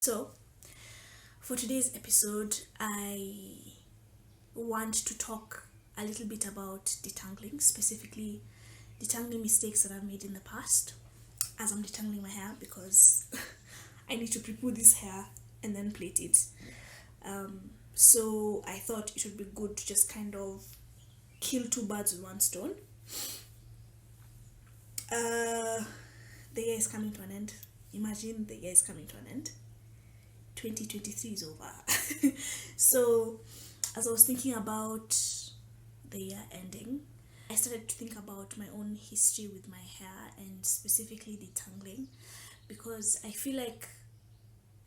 So, for today's episode, I want to talk a little bit about detangling, specifically detangling mistakes that I've made in the past as I'm detangling my hair because I need to pre-poo this hair and then plait it. So, I thought it would be good to just kind of kill two birds with one stone. Uh, the year is coming to an end. Imagine the year is coming to an end. 2023 is over. So, as I was thinking about the year ending, I started to think about my own history with my hair and specifically detangling because I feel like,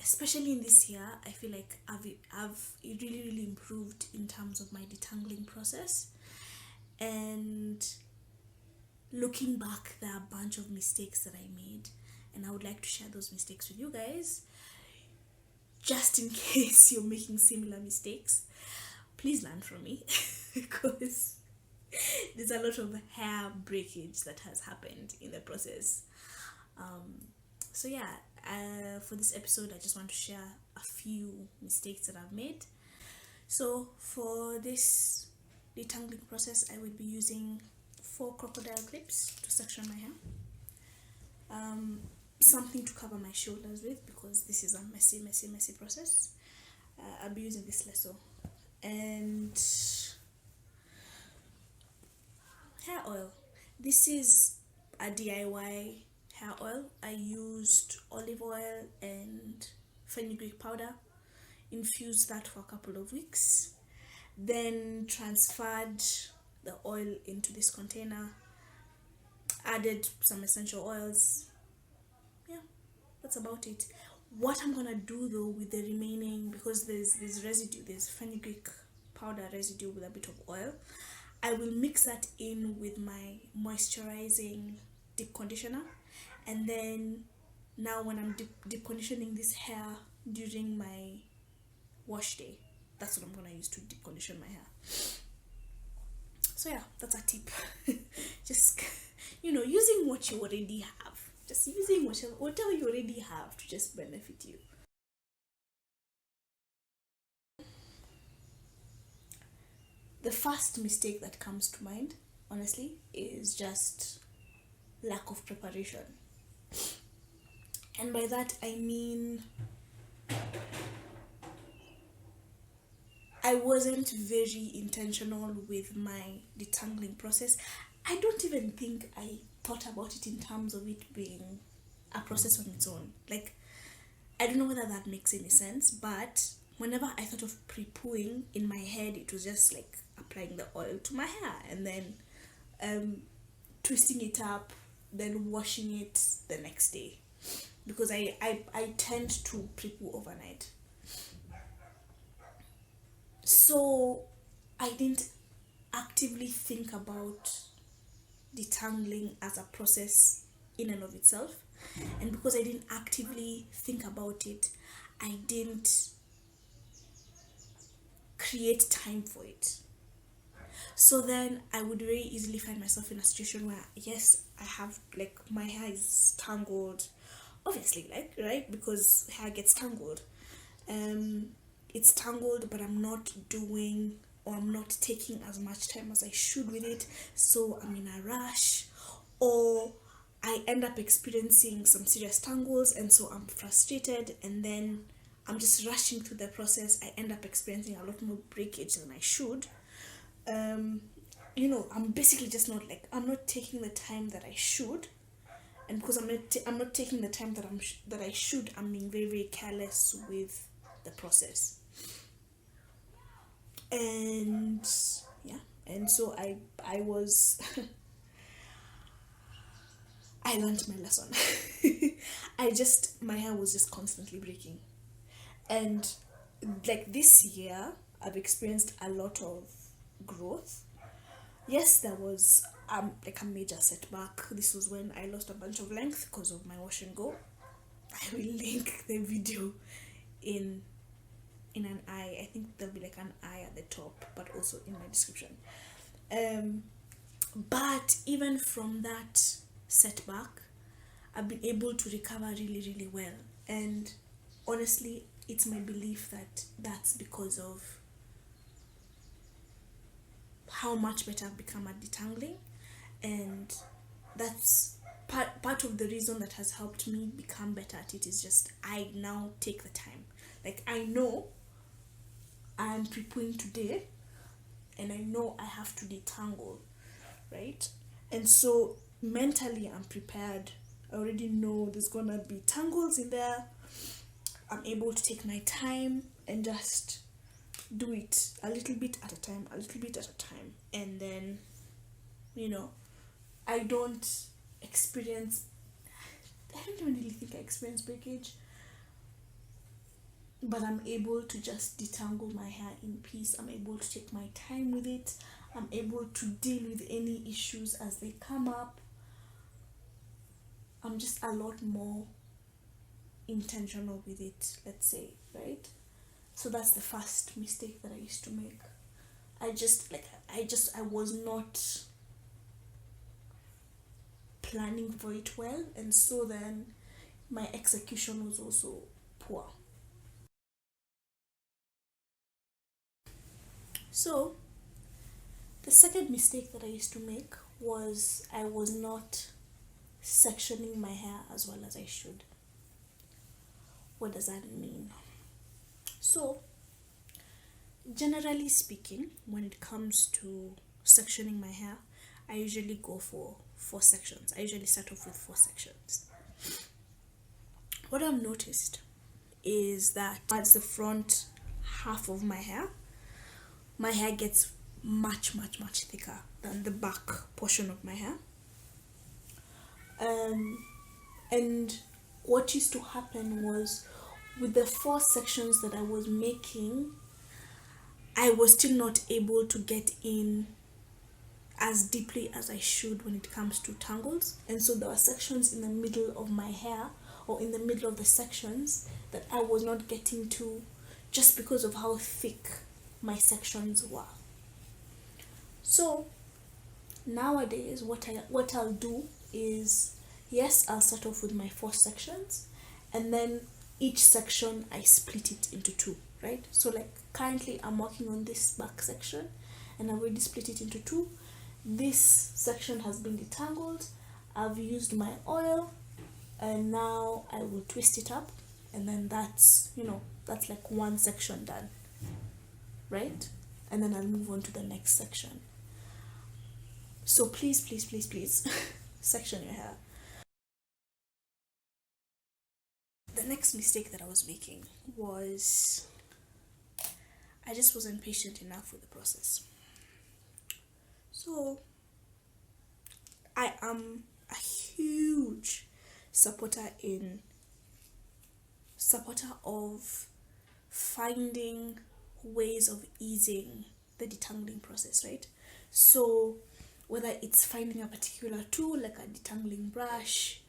especially in this year, I feel like I've really improved in terms of my detangling process. And looking back, there are a bunch of mistakes that I made, and I would like to share those mistakes with you guys just in case you're making similar mistakes. Please learn from me because there's a lot of hair breakage that has happened in the process. So yeah, for this episode, I just want to share a few mistakes that I've made. So for this detangling process, I will be using 4 crocodile clips to section my hair. Something to cover my shoulders with because this is a messy process. I'll be using this lasso and hair oil. This is a DIY hair oil. I used olive oil and fenugreek powder, infused that for a couple of weeks, then transferred the oil into this container, added some essential oils. Yeah, that's about it. What I'm gonna do though with the remaining, because there's residue, there's fenugreek powder residue with a bit of oil, I will mix that in with my moisturizing deep conditioner, and then now when I'm deep conditioning this hair during my wash day, that's what I'm gonna use to deep condition my hair. So yeah, that's a tip. Just using what you already have. Just using whatever you already have to just benefit you. The first mistake that comes to mind, honestly, is just lack of preparation. And by that I mean I wasn't very intentional with my detangling process. I don't even think I thought about it in terms of it being a process on its own. Like, I don't know whether that makes any sense, but whenever I thought of pre-pooing, in my head it was just like applying the oil to my hair and then twisting it up, then washing it the next day. Because I tend to pre-poo overnight. So I didn't actively think about detangling as a process in and of itself. And because I didn't actively think about it, I didn't create time for it. So then I would very easily find myself in a situation where, yes, I have, like, my hair is tangled, obviously, like, right, because hair gets tangled. um it's tangled, but I'm not doing, or I'm not taking as much time as I should with it, so I'm in a rush, or I end up experiencing some serious tangles, and so I'm frustrated, and then I'm just rushing through the process. I end up experiencing a lot more breakage than I should. um I'm basically just not, like, I'm not taking the time that I should, and because I'm not taking the time that that I should, I'm being very careless with the process. And yeah, and so I was I learned my lesson. My hair was just constantly breaking, and like this year I've experienced a lot of growth. Yes, there was like a major setback. This was when I lost a bunch of length because of my wash and go. I will link the video in an eye. I think there'll be like an eye at the top, but also in my description. But even from that setback, I've been able to recover really well. And honestly, it's my belief that that's because of how much better I've become at detangling, and that's part of the reason that has helped me become better at it is just I now take the time. Like, I know I'm pre-pooing today, and I know I have to detangle, right? And so mentally I'm prepared. I already know there's gonna be tangles in there. I'm able to take my time and just do it a little bit at a time, a little bit at a time. And then, I don't experience, I don't even really think I experience breakage, but I'm able to just detangle my hair in peace. I'm able to take my time with it. I'm able to deal with any issues as they come up. I'm just a lot more intentional with it, let's say, right? So that's the first mistake that I used to make. I was not planning for it well, and so then my execution was also poor. So the second mistake that I used to make was I was not sectioning my hair as well as I should. What does that mean? So, generally speaking, when it comes to sectioning my hair, I usually go for 4 sections. I usually start off with 4 sections. What I've noticed is that towards the front half of my hair gets much, much, much thicker than the back portion of my hair. And what used to happen was, with the 4 sections that I was making, I was still not able to get in as deeply as I should when it comes to tangles. And so there were sections in the middle of my hair, or in the middle of the sections, that I was not getting to just because of how thick my sections were. So nowadays, what I'll do is, yes, I'll start off with my 4 sections, and then each section I split it into 2, right? So like currently I'm working on this back section, and I've already split it into 2. This section has been detangled. I've used my oil, and now I will twist it up, and then that's like 1 section done, right? And then I'll move on to the next section. So please, please, please, please, section your hair. The next mistake that I was making was I just wasn't patient enough with the process. So I am a huge supporter of finding ways of easing the detangling process, right? So whether it's finding a particular tool like a detangling brush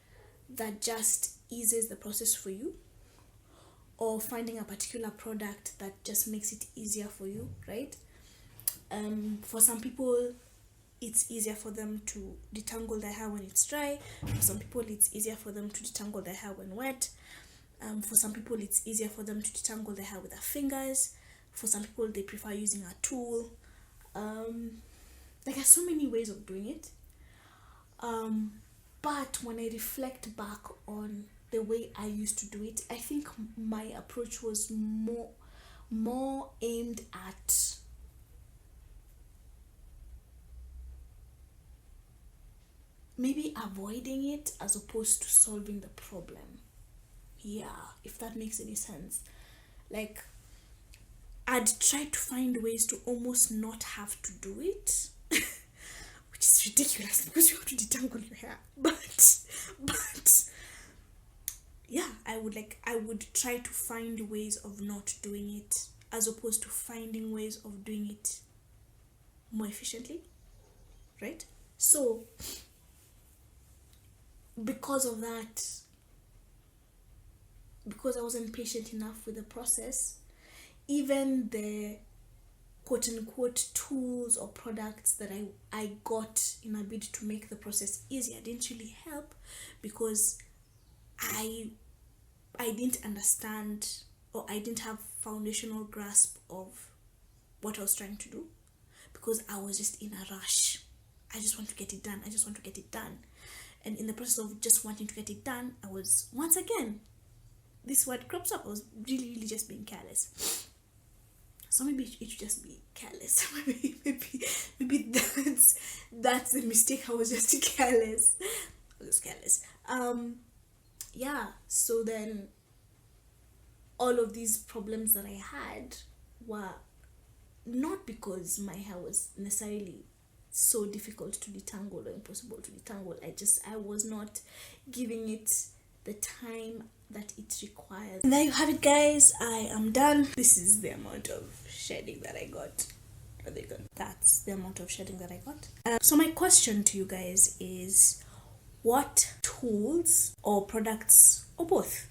that just eases the process for you, or finding a particular product that just makes it easier for you, right? For some people, it's easier for them to detangle their hair when it's dry. For some people, it's easier for them to detangle their hair when wet. For some people, it's easier for them to detangle their hair with their fingers. For some people, they prefer using a tool. There are so many ways of doing it. But when I reflect back on the way I used to do it, I think my approach was more aimed at maybe avoiding it as opposed to solving the problem. Yeah, if that makes any sense. Like, I'd try to find ways to almost not have to do it, which is ridiculous because you have to detangle your hair. But yeah, I would try to find ways of not doing it as opposed to finding ways of doing it more efficiently, right? So because of that, because I wasn't patient enough with the process, even the quote unquote tools or products that I got in a bid to make the process easier didn't really help, because I I didn't understand, or I didn't have foundational grasp of what I was trying to do, because I was just in a rush. I just want to get it done. I just want to get it done. And in the process of just wanting to get it done, I was, once again, this word crops up, I was really just being careless. So maybe it should just be careless. maybe that's the mistake. I was just careless. I was careless. Yeah. So then, all of these problems that I had were not because my hair was necessarily so difficult to detangle or impossible to detangle. I was not giving it the time that it requires. And there you have it, guys. I am done. This is the amount of shedding that I got. That's the amount of shedding that I got. So my question to you guys is, what tools or products or both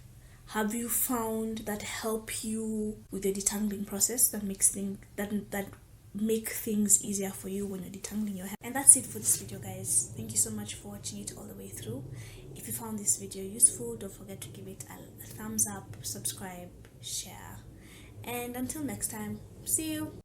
have you found that help you with the detangling process, that makes things that make things easier for you when you're detangling your hair? And that's it for this video, guys. Thank you so much for watching it all the way through. If you found this video useful, don't forget to give it a thumbs up, subscribe, share, and until next time, see you.